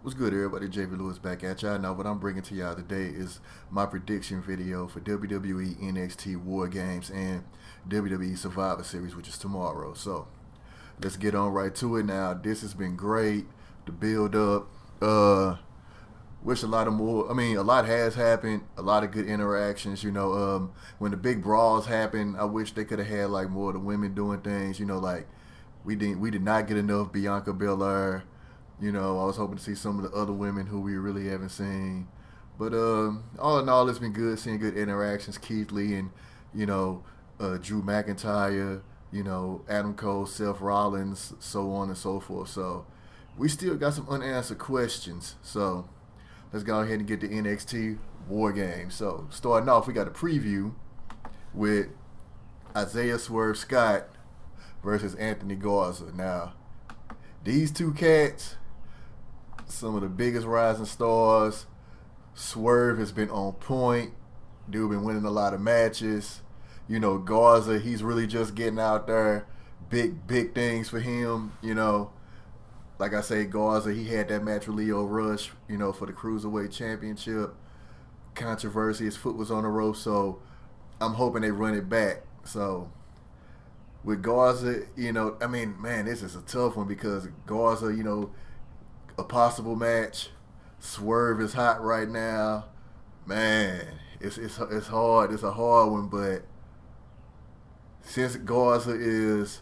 What's good, everybody? JV Lewis back at y'all. Now, what I'm bringing to y'all today is my prediction video for WWE NXT War Games and WWE Survivor Series, which is tomorrow. So, let's get on right to it now. This has been great. The build up. Wish a lot of more. I mean, a lot has happened. A lot of good interactions. When the big brawls happen, I wish they could have had like more of the women doing things. Like we did not get enough Bianca Belair. I was hoping to see some of the other women who we really haven't seen. But all in all, it's been good seeing good interactions. Keith Lee and Drew McIntyre. Adam Cole, Seth Rollins, so on and so forth. So we still got some unanswered questions. So let's go ahead and get the NXT War Games. So starting off, we got a preview with Isaiah Swerve Scott versus Anthony Garza. Now, these two cats, some of the biggest rising stars. Swerve has been on point. Dude been winning a lot of matches. Garza, he's really just getting out there. Big things for him. Like I say, Garza, he had that match with Leo Rush, for the Cruiserweight Championship. Controversy, his foot was on the rope, so I'm hoping they run it back. So with Garza, this is a tough one because Garza, a possible match. Swerve is hot right now. Man, it's hard. It's a hard one, but since Garza is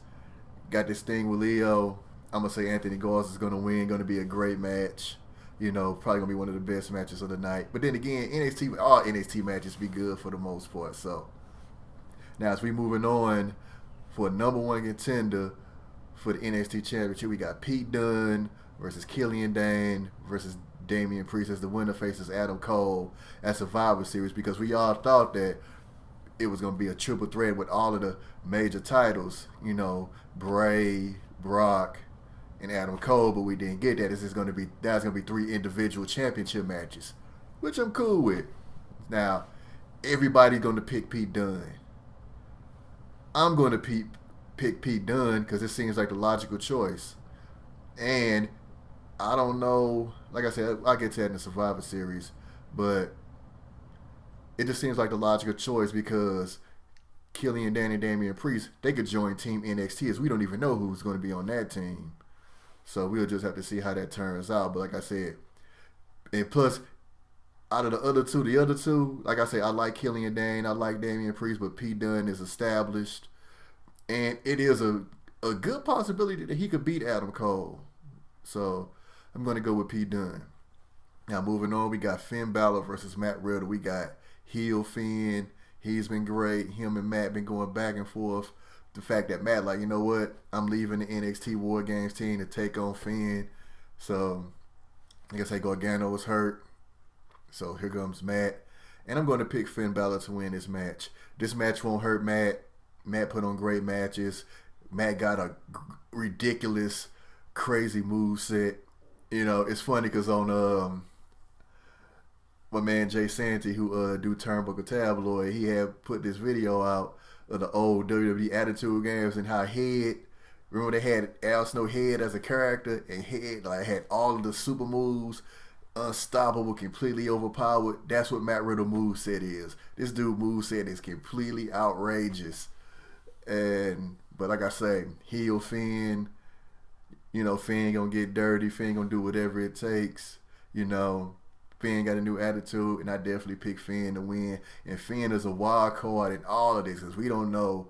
got this thing with Leo, I'm gonna say Anthony Garza is gonna win. Gonna be a great match. Probably gonna be one of the best matches of the night. But then again, all NXT matches be good for the most part. So now as we moving on for number one contender for the NXT Championship, we got Pete Dunne versus Killian Dane versus Damian Priest as the winner faces Adam Cole at Survivor Series, because we all thought that it was going to be a triple threat with all of the major titles, Bray, Brock, and Adam Cole, but we didn't get that. That's going to be three individual championship matches, which I'm cool with. Now, everybody's going to pick Pete Dunne. I'm going to pick Pete Dunne because it seems like the logical choice. And I don't know, like I said, I'll get to that in the Survivor Series, but it just seems like the logical choice because Killian Dane and Damian Priest, they could join Team NXT, as we don't even know who's going to be on that team. So we'll just have to see how that turns out. But like I said, and plus, out of the other two, like I said, I like Killian Dane, I like Damian Priest, but Pete Dunne is established. And it is a good possibility that he could beat Adam Cole. So I'm going to go with Pete Dunne. Now moving on, we got Finn Balor versus Matt Riddle. We got heel Finn. He's been great. Him and Matt been going back and forth. The fact that Matt, like, you know what? I'm leaving the NXT War Games team to take on Finn. So I guess Gargano was hurt. So here comes Matt. And I'm going to pick Finn Balor to win this match. This match won't hurt Matt. Matt put on great matches. Matt got a ridiculous, crazy move set. It's funny because on my man Jay Santee, who do Turnbuckle Tabloid, he had put this video out of the old WWE Attitude Games and how remember they had Al Snow Head as a character, and Head had all of the super moves, unstoppable, completely overpowered. That's what Matt Riddle moveset is. This dude moveset is completely outrageous. But like I say, heel Finn, Finn gonna get dirty. Finn gonna do whatever it takes. Finn got a new attitude, and I definitely pick Finn to win. And Finn is a wild card in all of this because we don't know.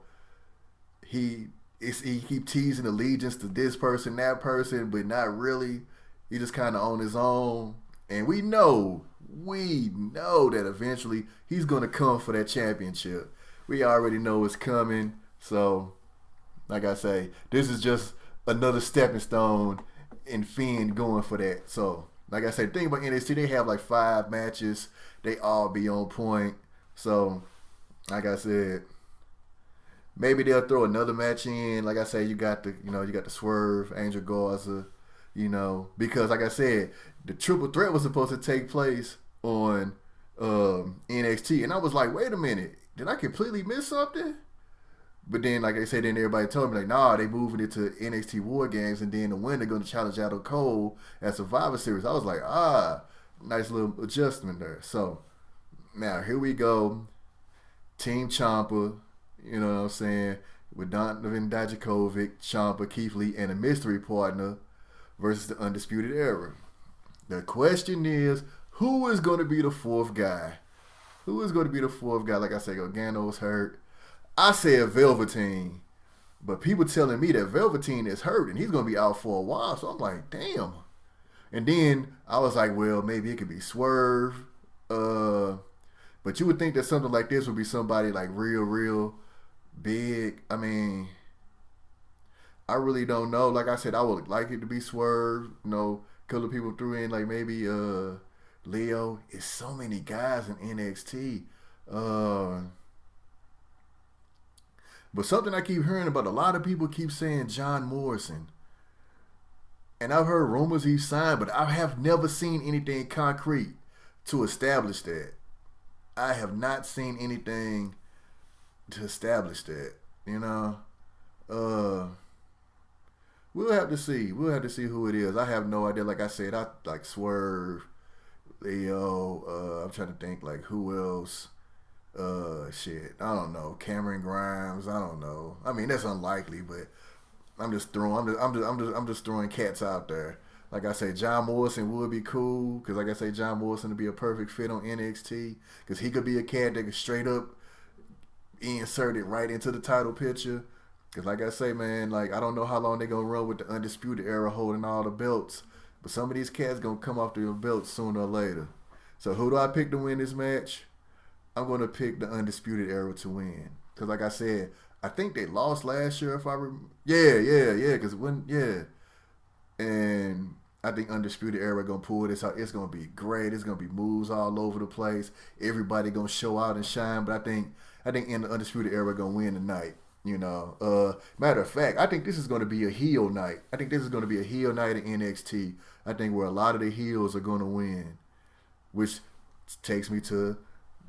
He keep teasing allegiance to this person, that person, but not really. He just kind of on his own. And we know that eventually he's gonna come for that championship. We already know it's coming. So, like I say, this is just another stepping stone in Finn going for that. So, like I said, the thing about NXT, they have like 5 matches. They all be on point. So, like I said, maybe they'll throw another match in. Like I said, you got the Swerve, Angel Garza, because like I said, the triple threat was supposed to take place on NXT. And I was like, wait a minute, did I completely miss something? But then, like I said, then everybody told me, like, nah, they moving it to NXT War Games, and then the winner going to challenge Adam Cole at Survivor Series. I was like, nice little adjustment there. So, now, here we go. Team Ciampa, you know what I'm saying, with Donovan Dijakovic, Ciampa, Keith Lee, and a mystery partner versus the Undisputed Era. The question is, who is going to be the fourth guy? Who is going to be the fourth guy? Like I said, Gargano's hurt. I said Velveteen, but people telling me that Velveteen is hurt and he's going to be out for a while. So I'm like, damn. And then I was like, well, maybe it could be Swerve. But you would think that something like this would be somebody like real big. I mean, I really don't know. Like I said, I would like it to be Swerve. You know, a couple of people threw in like maybe Leo. It's so many guys in NXT. But something I keep hearing about, a lot of people keep saying John Morrison. And I've heard rumors he's signed, but I have never seen anything concrete to establish that. I have not seen anything to establish that, you know. We'll have to see. We'll have to see who it is. I have no idea. Like I said, I like Swerve, Leo. I'm trying to think like who else. Shit. I don't know. Cameron Grimes. I don't know. I mean, that's unlikely, but I'm just throwing cats out there. Like I say, John Morrison would be cool because, like I say, John Morrison would be a perfect fit on NXT because he could be a cat that could straight up insert it right into the title picture. Because, like I say, man, like I don't know how long they're gonna run with the Undisputed Era holding all the belts, but some of these cats gonna come off their belts sooner or later. So who do I pick to win this match? I'm gonna pick the Undisputed Era to win because, like I said, I think they lost last year. If I remember, because and I think Undisputed Era gonna pull this out. It's gonna be great. It's gonna be moves all over the place. Everybody gonna show out and shine. But I think in the Undisputed Era gonna win tonight. You know. Matter of fact, I think this is gonna be a heel night. I think this is gonna be a heel night in NXT. I think where a lot of the heels are gonna win, which takes me to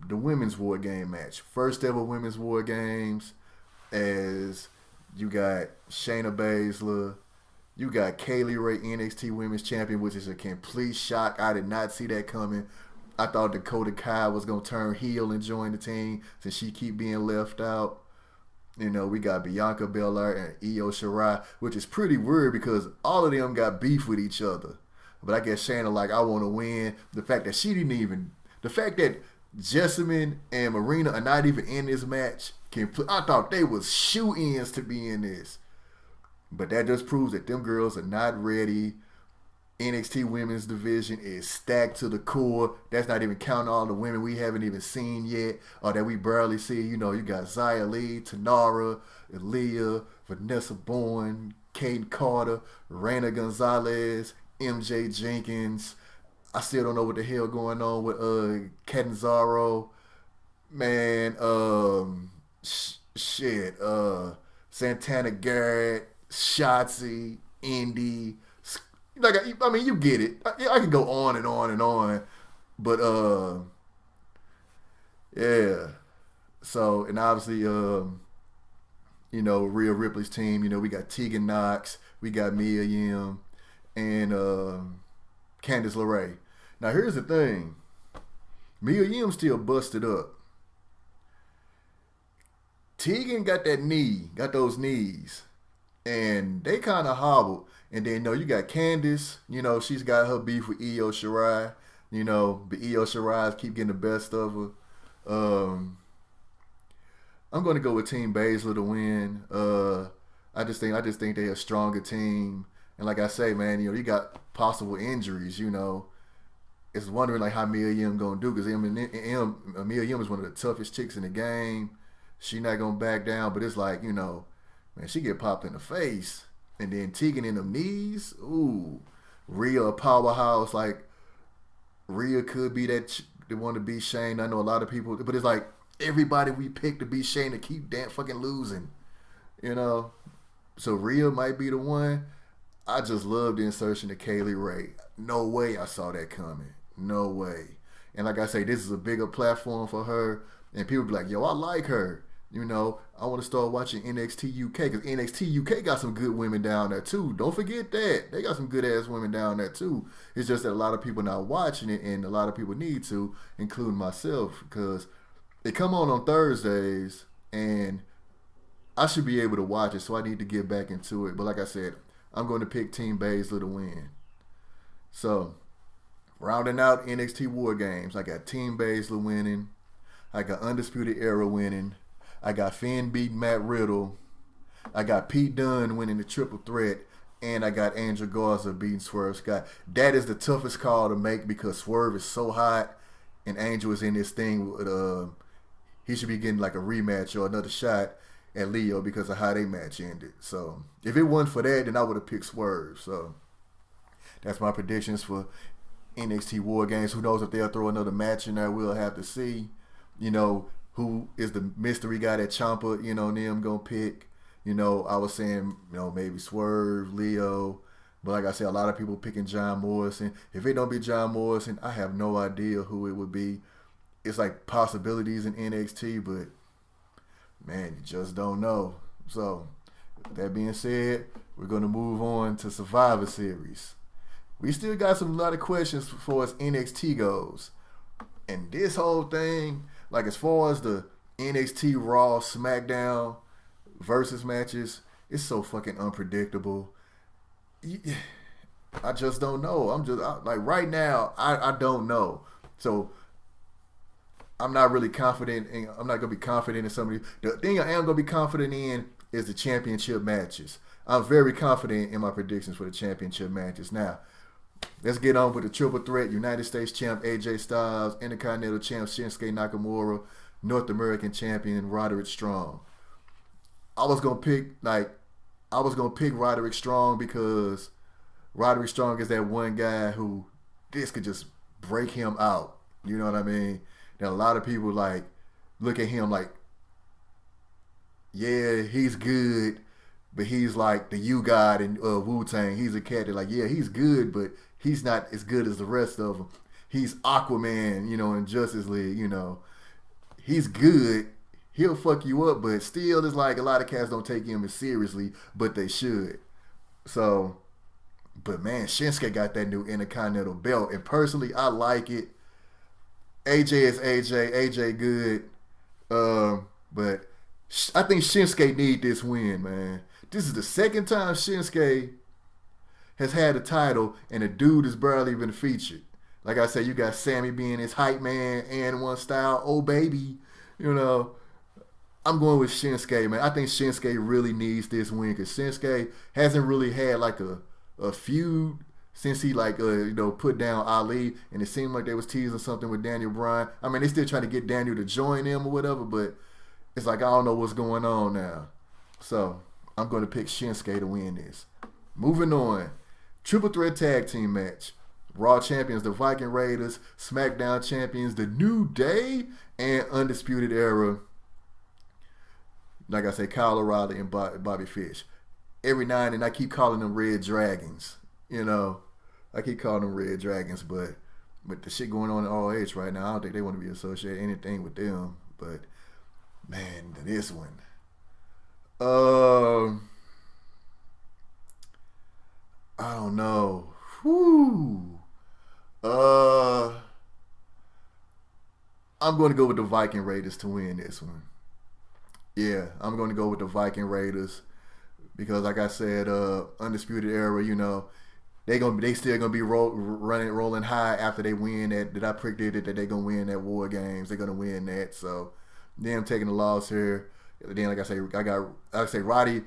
the women's War Game match. First ever women's War Games, as you got Shayna Baszler. You got Kaylee Ray, NXT Women's Champion, which is a complete shock. I did not see that coming. I thought Dakota Kai was going to turn heel and join the team since she keep being left out. You know, we got Bianca Belair and Io Shirai, which is pretty weird because all of them got beef with each other. But I guess Shayna like, I want to win. The fact that Jessamine and Marina are not even in this match, I thought they was shoe-ins to be in this. But that just proves that them girls are not ready. NXT women's division is stacked to the core. That's not even counting all the women we haven't even seen yet or that we barely see. You know, you got Xia Li, Tanara, Aaliyah, Vanessa Bourne, Kate Carter, Reina Gonzalez, MJ Jenkins. I still don't know what the hell going on with Catanzaro. Man, Santana Garrett, Shotzi, Indy. Like, I mean, you get it. I can go on and on and on. But, yeah. So, and obviously, you know, Rhea Ripley's team, you know, we got Tegan Nox, we got Mia Yim, and Candice LeRae. Now, here's the thing. Mia Yim still busted up. Tegan got those knees, and they kind of hobbled. And then, you know, you got Candice, you know, she's got her beef with Io Shirai, you know, but Io Shirai keep getting the best of her. I'm going to go with Team Baszler to win. I just think they're a stronger team. And like I say, man, you know, you got possible injuries, you know. It's wondering, like, how Mia Yim going to do, because Mia Yim is one of the toughest chicks in the game. She not going to back down, but it's like, you know, man, she get popped in the face. And then Tegan in them knees. Ooh. Rhea a powerhouse. Like, Rhea could be the one to beat Shane. I know a lot of people, but it's like everybody we pick to beat Shane to keep damn fucking losing. You know? So Rhea might be the one. I just love the insertion of Kaylee Ray. No way I saw that coming. No way. And like I say, this is a bigger platform for her. And people be like, yo, I like her. You know, I want to start watching NXT UK because NXT UK got some good women down there too. Don't forget that. They got some good ass women down there too. It's just that a lot of people not watching it, and a lot of people need to, including myself, because they come on Thursdays, and I should be able to watch it, so I need to get back into it. But like I said, I'm going to pick Team Baszler to win. So, rounding out NXT War Games, I got Team Baszler winning. I got Undisputed Era winning. I got Finn beating Matt Riddle. I got Pete Dunne winning the triple threat. And I got Angel Garza beating Swerve Scott. That is the toughest call to make because Swerve is so hot and Angel is in this thing with, he should be getting like a rematch or another shot at Leo because of how they match ended. So if it wasn't for that, then I would have picked Swerve. So that's my predictions for NXT War Games. Who knows if they'll throw another match in there? We'll have to see. You know, who is the mystery guy that Ciampa, them gonna pick. I was saying, maybe Swerve, Leo. But like I said, a lot of people picking John Morrison. If it don't be John Morrison, I have no idea who it would be. It's like possibilities in NXT, but man, you just don't know. So, with that being said, we're going to move on to Survivor Series. We still got a lot of questions for as NXT goes. And this whole thing, like as far as the NXT Raw SmackDown versus matches, it's so fucking unpredictable. I just don't know. Like right now, I don't know. So I'm not really confident. I'm not gonna be confident in some of these. The thing I am gonna be confident in is the championship matches. I'm very confident in my predictions for the championship matches. Now, let's get on with the triple threat: United States Champ AJ Styles, Intercontinental Champ Shinsuke Nakamura, North American Champion Roderick Strong. I was gonna pick Roderick Strong because Roderick Strong is that one guy who this could just break him out. You know what I mean? That a lot of people like look at him like, yeah, he's good, but he's like the U God in Wu-Tang. He's a cat that like, yeah, he's good, but he's not as good as the rest of them. He's Aquaman, in Justice League, He's good. He'll fuck you up, but still, it's like a lot of cats don't take him as seriously, but they should. So, but man, Shinsuke got that new Intercontinental belt, and personally, I like it. AJ is AJ. AJ good. But I think Shinsuke need this win, man. This is the second time Shinsuke has had a title, and the dude has barely been featured. Like I said, you got Sammy being his hype man and one style. Oh, baby. I'm going with Shinsuke, man. I think Shinsuke really needs this win because Shinsuke hasn't really had like a feud since he put down Ali, and it seemed like they was teasing something with Daniel Bryan. I mean, they still trying to get Daniel to join them or whatever, but it's like I don't know what's going on now. So I'm going to pick Shinsuke to win this. Moving on, triple threat tag team match. Raw champions, the Viking Raiders. SmackDown champions, the New Day and Undisputed Era. Like I say, Kyle O'Reilly and Bobby Fish. Every now and then I keep calling them Red Dragons. I keep calling them Red Dragons, but with the shit going on in ROH right now, I don't think they want to be associated anything with them. But man, this one. I don't know. Whew. I'm going to go with the Viking Raiders to win this one. Yeah, I'm going to go with the Viking Raiders because, like I said, Undisputed Era, they still gonna be rolling high after they win that I predicted that they're gonna win that War Games. They're gonna win that. So them taking the loss here. Then like I say Roddy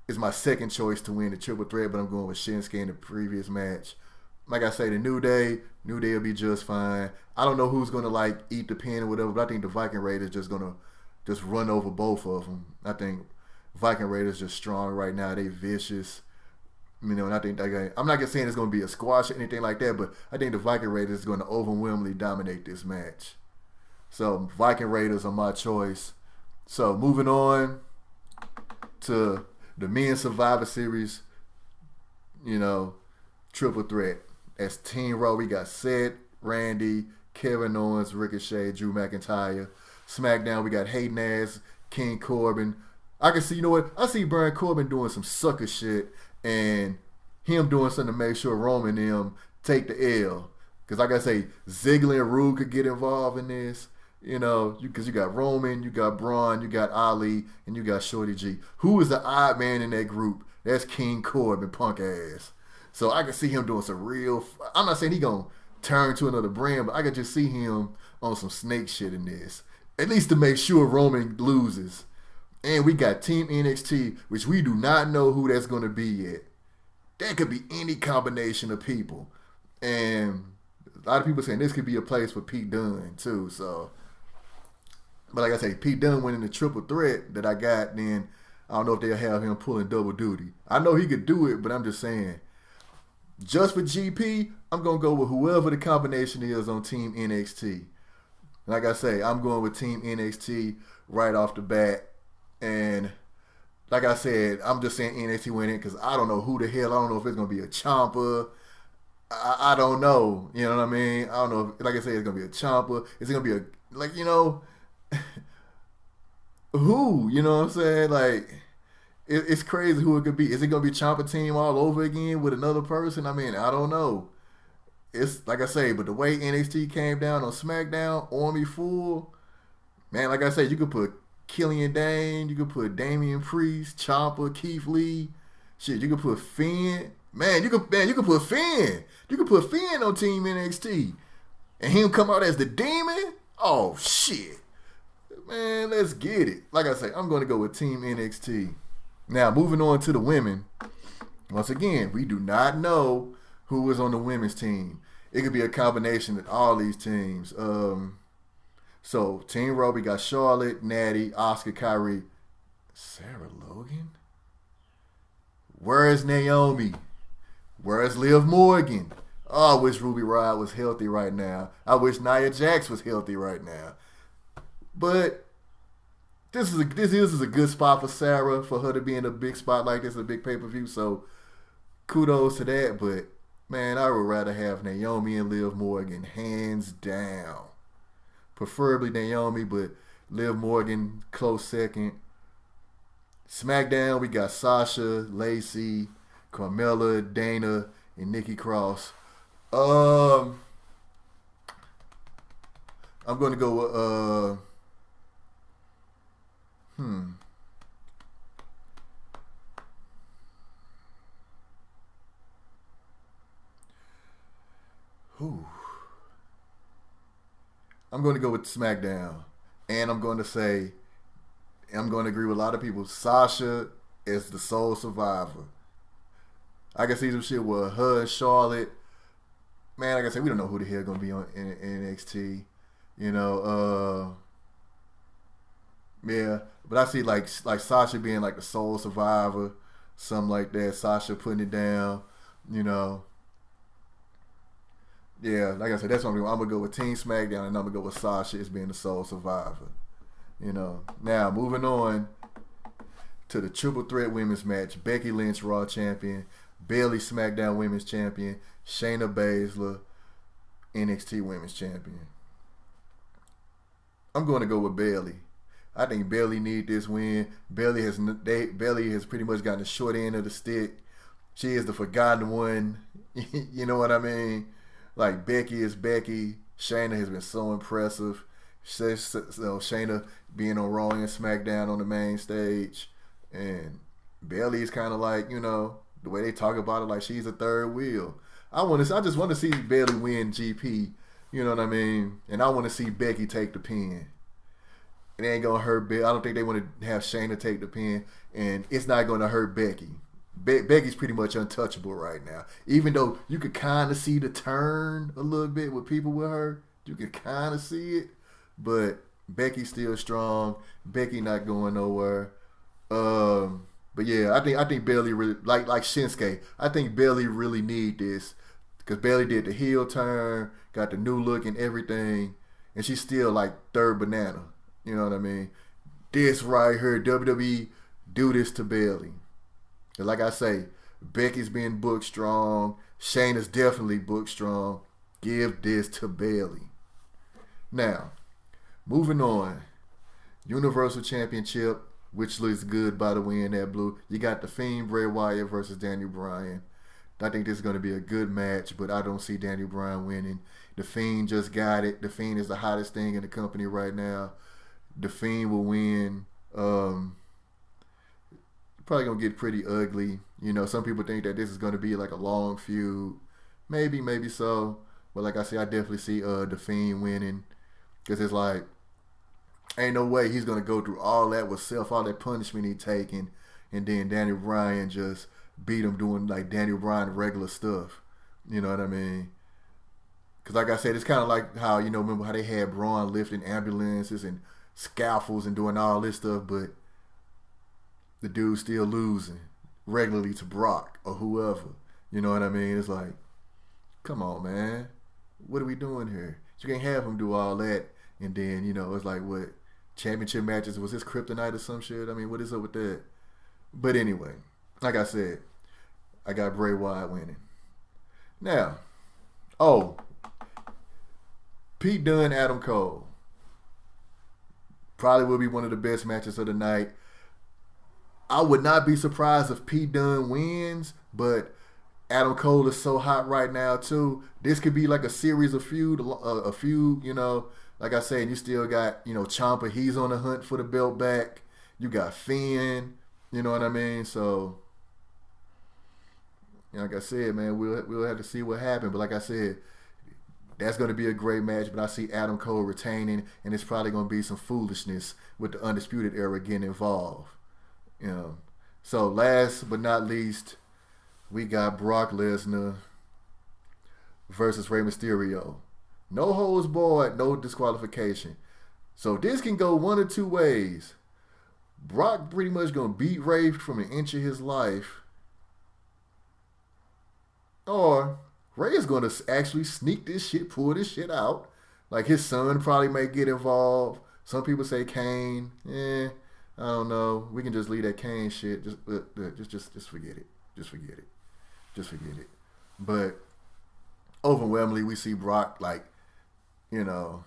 is my second choice to win the triple threat, but I'm going with Shinsuke in the previous match. Like I say, the New Day will be just fine. I don't know who's gonna eat the pin or whatever, but I think the Viking Raiders just gonna run over both of them. I think Viking Raiders just strong right now. They vicious. And I think I'm not saying it's going to be a squash or anything like that, but I think the Viking Raiders is going to overwhelmingly dominate this match. So Viking Raiders are my choice. So moving on to the Men's Survivor Series, triple threat. As Team Raw, we got Seth, Randy, Kevin Owens, Ricochet, Drew McIntyre. SmackDown, we got Hayden Nash, King Corbin. I can see, you know what? I see Baron Corbin doing some sucker shit and him doing something to make sure Roman and them take the L. Because like I say, Ziggler and Rude could get involved in this. You know, because you got Roman, you got Braun, you got Ali, and you got Shorty G. Who is the odd man in that group? That's King Corbin, punk ass. So I can see him doing some real... I'm not saying he going to turn to another brand, but I could just see him on some snake shit in this. At least to make sure Roman loses. And we got Team NXT, which we do not know who that's going to be yet. That could be any combination of people. And a lot of people saying this could be a place for Pete Dunne, too. So, but like I say, Pete Dunne winning the triple threat that I got, then I don't know if they'll have him pulling double duty. I know he could do it, but I'm just saying, just for GP, I'm going to go with whoever the combination is on Team NXT. Like I say, I'm going with Team NXT right off the bat. And like I said, I'm just saying NXT winning because I don't know who the hell. I don't know if it's going to be a Ciampa. I don't know. You know what I mean? I don't know. Like I said, it's going to be a Ciampa. Is it going to be a, like, you know, who? You know what I'm saying? Like, it's crazy who it could be. Is it going to be Ciampa team all over again with another person? I mean, I don't know. It's like I say, but the way NXT came down on SmackDown, Army full, man, like I said, you could put Killian Dane, you could put Damian Priest, Ciampa, Keith Lee, shit, you could put Finn. You could put Finn. You could put Finn on Team NXT. And him come out as the demon? Oh shit. Man, let's get it. Like I say, I'm gonna go with Team NXT. Now, moving on to the women. Once again, we do not know who is on the women's team. It could be a combination of all these teams. So, Team Raw, we got Charlotte, Natty, Asuka, Kyrie, Sarah Logan. Where is Naomi? Where is Liv Morgan? Oh, I wish Ruby Riott was healthy right now. I wish Nia Jax was healthy right now. But this is a good spot for Sarah, for her to be in a big spot like this, a big pay-per-view. So kudos to that. But man, I would rather have Naomi and Liv Morgan, hands down. Preferably Naomi, but Liv Morgan close second. SmackDown, we got Sasha, Lacey, Carmella, Dana, and Nikki Cross. I'm going to go with I'm going to go with SmackDown. And I'm going to say, I'm going to agree with a lot of people. Sasha is the sole survivor. I can see some shit with her and Charlotte. Man, like I said, we don't know who the hell going to be on in NXT. You know, yeah. But I see like Sasha being like the sole survivor, something like that. Sasha putting it down, you know. Yeah, like I said, that's what I'm going to go with Team SmackDown, and I'm going to go with Sasha as being the sole survivor. You know. Now, moving on to the triple threat women's match. Becky Lynch, Raw champion. Bayley, SmackDown women's champion. Shayna Baszler, NXT women's champion. I'm going to go with Bayley. I think Bayley need this win. Bayley has pretty much gotten the short end of the stick. She is the forgotten one. You know what I mean? Like, Becky is Becky. Shayna has been so impressive. So Shayna being on Raw and SmackDown on the main stage. And Bayley is kind of like, you know, the way they talk about it, like she's a third wheel. I just want to see Bayley win GP. You know what I mean? And I want to see Becky take the pin. It ain't going to hurt Becky. I don't think they want to have Shayna take the pin. And it's not going to hurt Becky. Becky's pretty much untouchable right now. Even though you could kind of see the turn a little bit with people with her. You can kind of see it. But Becky's still strong. Becky not going nowhere. But yeah, I think Bayley really, like Shinsuke, I think Bayley really need this. Because Bayley did the heel turn, got the new look and everything. And she's still like third banana. You know what I mean? This right here, WWE, do this to Bayley. And like I say, Becky's being booked strong. Shayna's definitely booked strong. Give this to Bayley. Now, moving on. Universal Championship, which looks good by the way in that blue. You got The Fiend Bray Wyatt versus Daniel Bryan. I think this is going to be a good match, but I don't see Daniel Bryan winning. The Fiend just got it. The Fiend is the hottest thing in the company right now. The Fiend will win. Probably going to get pretty ugly. You know, some people think that this is going to be like a long feud. Maybe so. But like I said, I definitely see The Fiend winning. Because it's like, ain't no way he's going to go through all that with self, all that punishment he taking, and then Daniel Bryan just beat him doing like Daniel Bryan regular stuff. You know what I mean? Because like I said, it's kind of like how, you know, remember how they had Braun lifting ambulances and scaffolds and doing all this stuff, but the dude's still losing regularly to Brock or whoever. You know what I mean? It's like, come on, man. What are we doing here? You can't have him do all that, and then, you know, it's like, what, championship matches, was this kryptonite or some shit? I mean, what is up with that? But anyway, like I said, I got Bray Wyatt winning. Now, Pete Dunne, Adam Cole. Probably will be one of the best matches of the night. I would not be surprised if Pete Dunne wins, but Adam Cole is so hot right now too. This could be like a series of feud, you know. Like I said, you still got, you know, Ciampa. He's on the hunt for the belt back. You got Finn. You know what I mean? So, like I said, man, we'll have to see what happens. But like I said, that's going to be a great match. But I see Adam Cole retaining, and it's probably going to be some foolishness with the Undisputed Era getting involved. You know. So last but not least, we got Brock Lesnar versus Rey Mysterio. No holds barred, no disqualification. So this can go one of two ways. Brock pretty much going to beat Rey from an inch of his life. Or Rey is going to actually sneak this shit, pull this shit out. Like his son probably may get involved. Some people say Kane. I don't know. We can just leave that Kane shit. Just forget it. Just forget it. Just forget it. But overwhelmingly, we see Brock, like, you know,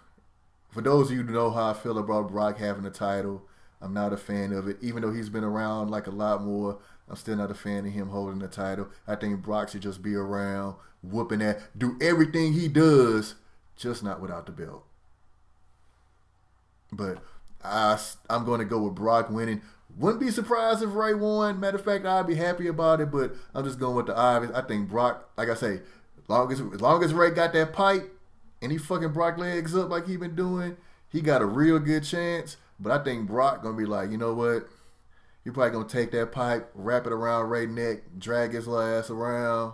for those of you who know how I feel about Brock having a title, I'm not a fan of it. Even though he's been around like a lot more, I'm still not a fan of him holding the title. I think Brock should just be around, whooping that, do everything he does, just not without the belt. But I'm going to go with Brock winning. Wouldn't be surprised if Rey won. Matter of fact, I'd be happy about it, but I'm just going with the obvious. I think Brock, like I say, as long as Rey got that pipe and he fucking Brock legs up like he been doing, he got a real good chance. But I think Brock going to be like, you know what? He probably going to take that pipe, wrap it around Rey's neck, drag his little ass around,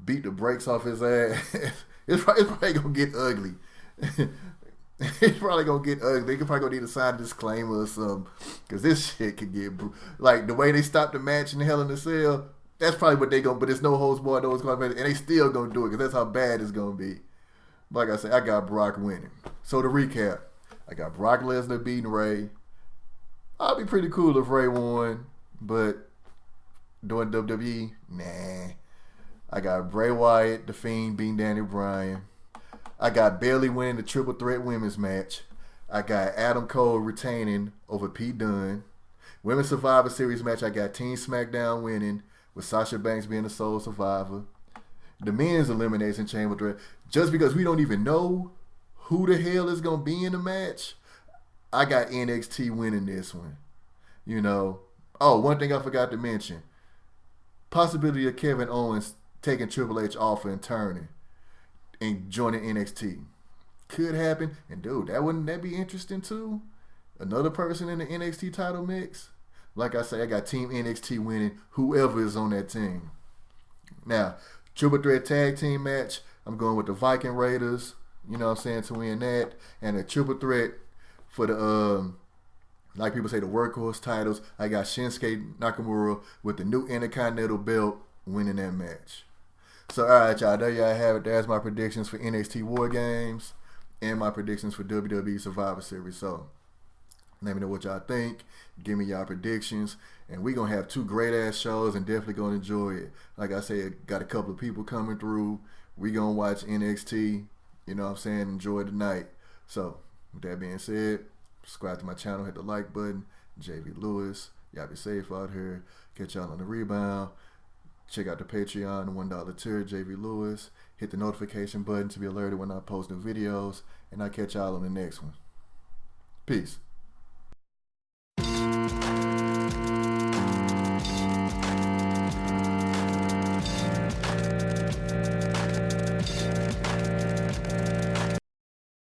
beat the brakes off his ass. It's probably going to get ugly. It's probably going to get ugly. They could probably going to need to sign a disclaimer or something. Because this shit could get... Like, the way they stopped the match in Hell in a Cell, that's probably what they going to... But there's no holds barred, no disqualification. And they still going to do it because that's how bad it's going to be. Like I said, I got Brock winning. So to recap, I got Brock Lesnar beating Rey. I'd be pretty cool if Rey won. But doing WWE, nah. I got Bray Wyatt, The Fiend, beating Daniel Bryan. I got Bayley winning the Triple Threat Women's match. I got Adam Cole retaining over Pete Dunne. Women's Survivor Series match, I got Team SmackDown winning with Sasha Banks being the sole survivor. The men's elimination chamber threat, just because we don't even know who the hell is going to be in the match, I got NXT winning this one. You know. Oh, one thing I forgot to mention. Possibility of Kevin Owens taking Triple H off and turning and joining NXT. Could happen. And dude, wouldn't that be interesting too? Another person in the NXT title mix? Like I say, I got Team NXT winning whoever is on that team. Now, Triple Threat Tag Team match, I'm going with the Viking Raiders, you know what I'm saying, to win that. And a Triple Threat for the, like people say, the workhorse titles, I got Shinsuke Nakamura with the new Intercontinental belt winning that match. So, all right, y'all. There y'all have it. There's my predictions for NXT War Games and my predictions for WWE Survivor Series. So, let me know what y'all think. Give me y'all predictions. And we're going to have two great-ass shows and definitely going to enjoy it. Like I said, got a couple of people coming through. We're going to watch NXT. You know what I'm saying? Enjoy the night. So, with that being said, Subscribe to my channel, hit the like button. JV Lewis. Y'all be safe out here. Catch y'all on the rebound. Check out the Patreon, the $1 tier, JV Lewis. Hit the notification button to be alerted when I post new videos. And I'll catch y'all on the next one. Peace.